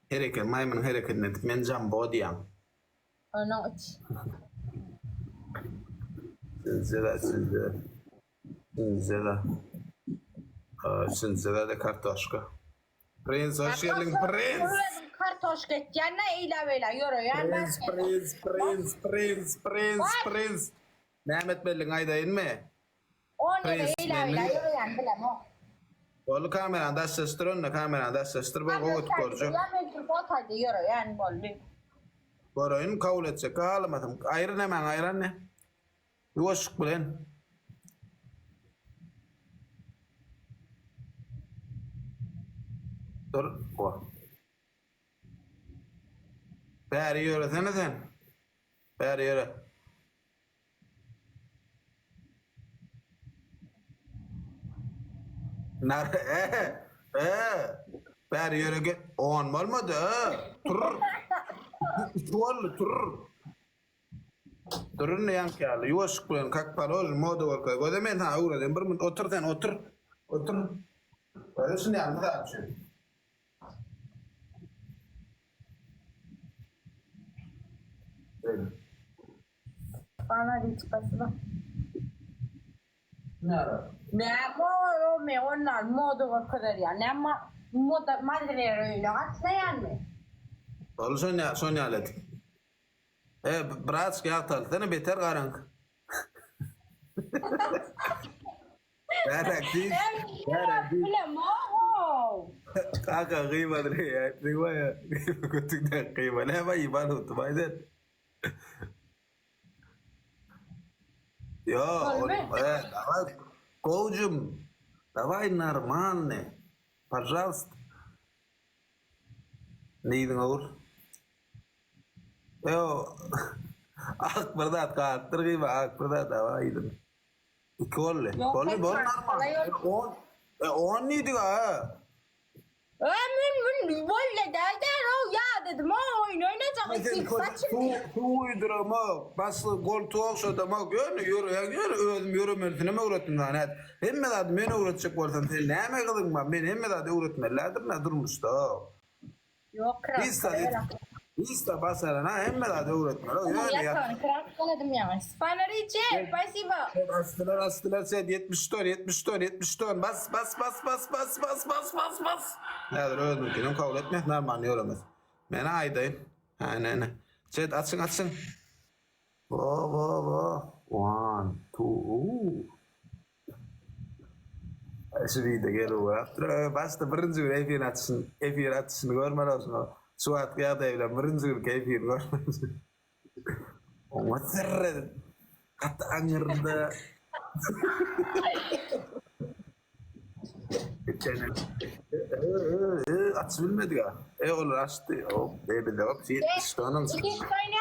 Hereket, maymun hareketine men jambo diýär. Onun için. Sizlere de kartoşka. Prens, hoş geldin Prens. Kartoşka etkenle eyle yürü. Yani Prens. Mehmet Bellin aydayın mı? O ne eyle yürü yani bilem o. Olu kameranda sestir onunla kameranda sestir bak o ot korcu. Ya mecbur fotaydı yürü yani bolli. Borayın kavul etsek ağlamadım. Ayrı hemen ayran ne? Yuvaşık bilen. Dur. O. Bäri yöresene sen. Bäri yöre. Nar bäri yöre get. On olmadı. Tur. Tur. Durun yan kâlı. Yuvaşık bilen kakpar ol. Moda var koy. Goda men ha uğradım. Bir min otur sen otur. Otur. Böyle şimdi yanında açıyor. Bana hiç basma. Ne ara? Me onlar moda var kadar yani ama moda maddeleri öyle atla yani. Olu son yalet. Bratski atal. Seni beter karank. Berak değil. Bilem o. Kaka kıymadır ya. Kıyma ya. Kutuktan kıyma. Ne yapayım iman otu bayden. Yo. Давай. Коучим. Давай нормально. Пожалуйста. Neydin olur? Yo. Ak berdat karakter kıyma. Ak berdat. Davaydın. İki olle. Olle bol normal. On neydi ha? Ben böyle derken o ya dedim o oyun oynayacak ilk saçım. Tu uydurama. Baslı koltuğu olsa da mak yürü özüm yürümersin ama öğrettim lan hadi. Hemme de beni öğretecek varsan sen ne mi kıldın ben? Ben hemme de öğretmelerdir ne durmuş da. Yok kral. İsta basarana hemme de öğretmeler. Я крафт кладем я. Спасибо. Спасибо. Astılar sen 70 ton bas. Nedir öldüm ki kabul etmek normal yoramaz. Mene aydayın. Ne. Ced açsın. Bo. 1, 2. Şurayı da gel uğra. Basta birinci gün efir açsın görmen olsun. Suat kıyada evlen birinci gün efir görmen olsun. Oma sırrı. Kata angırda. Geçelim. Aç bilmedi ya. Olur açtı. Baby devam. 70 tonun. Sikik tran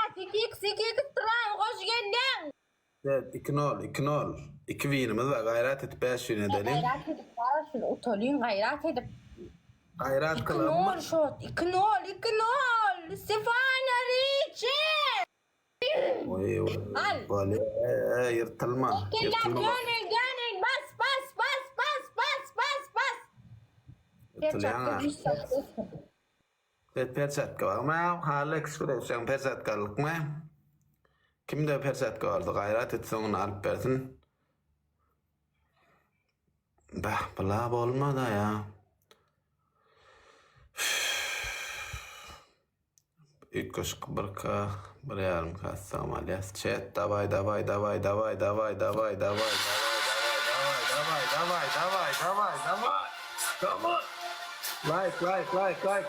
hoş geldin. Evet 2-0. 2 vinimiz var. Gayret edip 5 win edelim. Gayret edip var şunu utoluyun gayret edip. Gayret kılalım mı? 2-0 şut. 2-0. Stefano Ricci. Oy. Böyle yırtılma. Gönül bas. Yırtılıyor. Evet persetka var mı? Hala ekspresyon persetkalık mı? Kimde persetka vardı? Gayret etsin onu alıp versin. Bala olmadı ya. İlk koşuk bırka. Buraya kassa ameliyat. Chat davay. Come on. Like.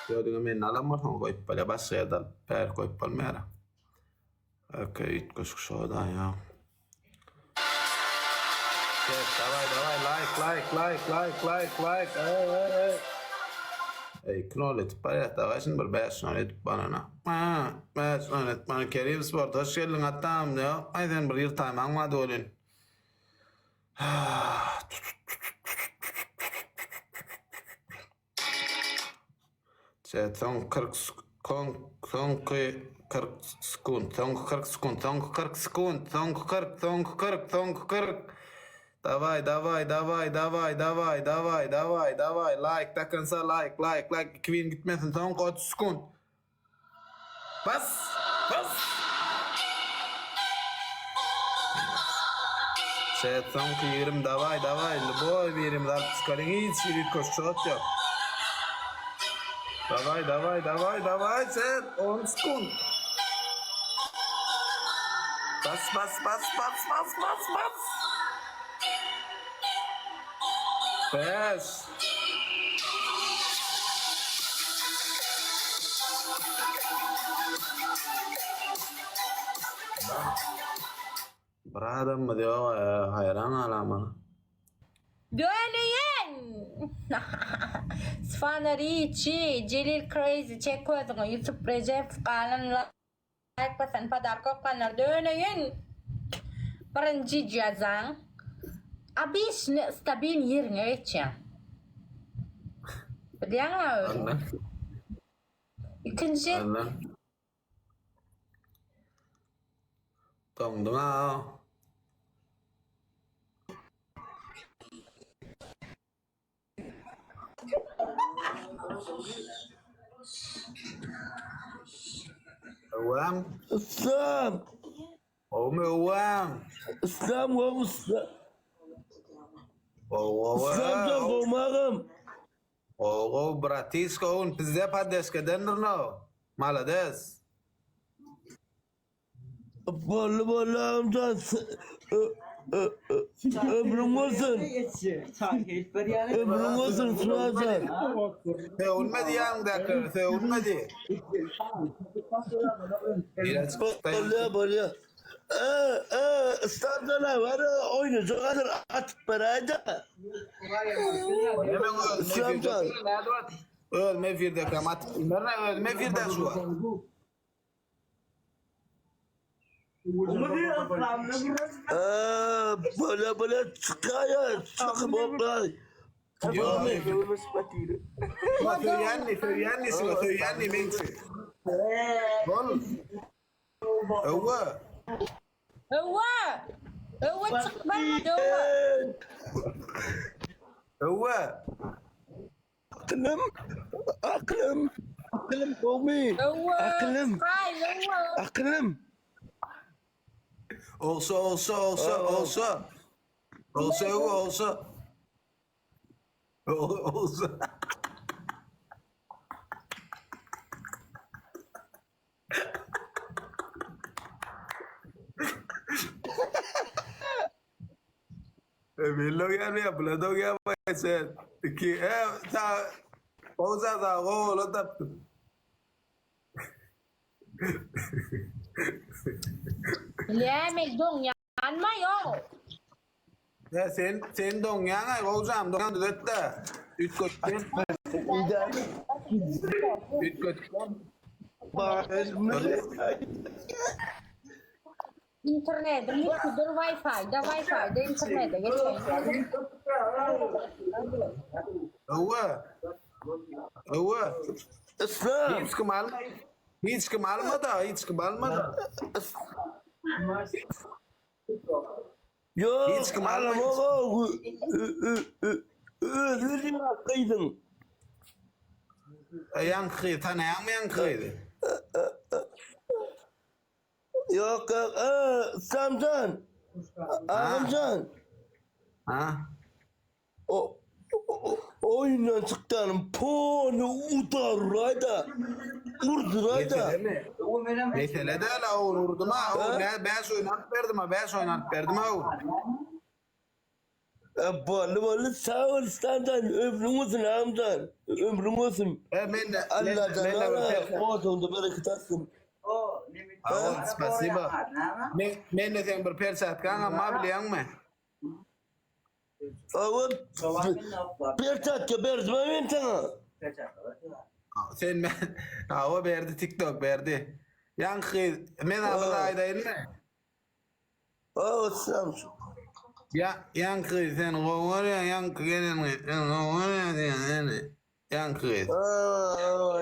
Gördüğün men alamar han koyup böyle basaya da per koyup palmera. Okey, it koşuk şodan ya. Like. Ey knolet para da varsın bir beş knolet banana. Beş knolet bana Kerim Sport hoş geldin hatam ya. Aydan bir yırtayım anladı olun. Son 40 sekund. Давай. Like takınsa like. 2000 gitmesin. Son 30 sekund. Bas. Set son 20. Давай. Любой 20. Dar psikolojik hiç yürüt koşuyor yok. Давай. Set 10 sekund. Bas. 5. Bir adam mı diyor hayran alamana. Dönüyün. Sfana Ricci, Celil Crazy, çek koydun. Yusuf Recep, Kalan like basan padar kokkanlar dönüyün. Birinci cezan. Abis ne stabil yerine geçeceğim. Biliyor musun? Anne. İkinci. Anne. Tổng đúng không? Ulam. İslam. Ulam. İslam ve İslam. İslam'dan Wow. kovmağım. Oh, bratsko un pizde pades kedenrno. Malades. Vallahi amcan. Ömrüm olsun. Ömrüm olsun Sınavcan. Te ulmedi yanımda, te ulmedi. Biraz Vallahi. İslam'dan var oynayacak kadar atıp parayda. İslam'dan. Ölme firde kamat. Ölme firde şu an. Böyle çıkıyor. Çıkıp hoplar. Söyleyenli mensi. Gol. هو تقبل هو أقلم قومي هو أقلم قايل هو أقلم Olsa. Bello ya Blado ya sen ki ta pausa da lo tap. لا ملدون يعني ما يو Ya sen dong yang ay pausam dong dötte. Üç koçten. Üç koçten. интернет ده الواي فاي ده واي فاي ده интернет ده هو إسلام hiç kımalmadı. Yok Hiç kımalmayız. arama Öldürün hakkıydın Yankı tanıyan mı yankıydı? Yok Samcan Ağamcan Ha? Oyundan çıktanım Ponu utarrayda Urdurayda Mesele de la olurdum ha. Ben oynat verdim ha. Balı sağ ol standan ömrün olsun ağamcan Ömrün olsun Allah'tan Allah Oğuzunda bereket olsun Spasibo. Men de sen berpersat kan ama biliyor musun? Ağam Bir tatlı berzme ben sana Sen o verdi TikTok verdi. Yankı men alıraydayım mı? Samsun Yankı sen var ya yankı gelen var ya yankı.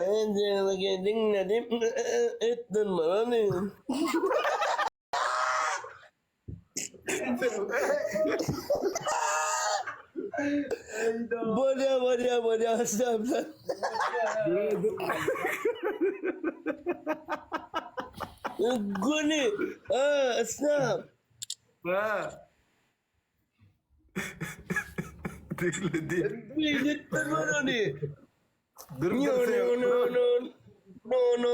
Endine dinledim ettin bana ne? Boleh, snap. Guni, snap. Bilit mana ni? Dur dur. No.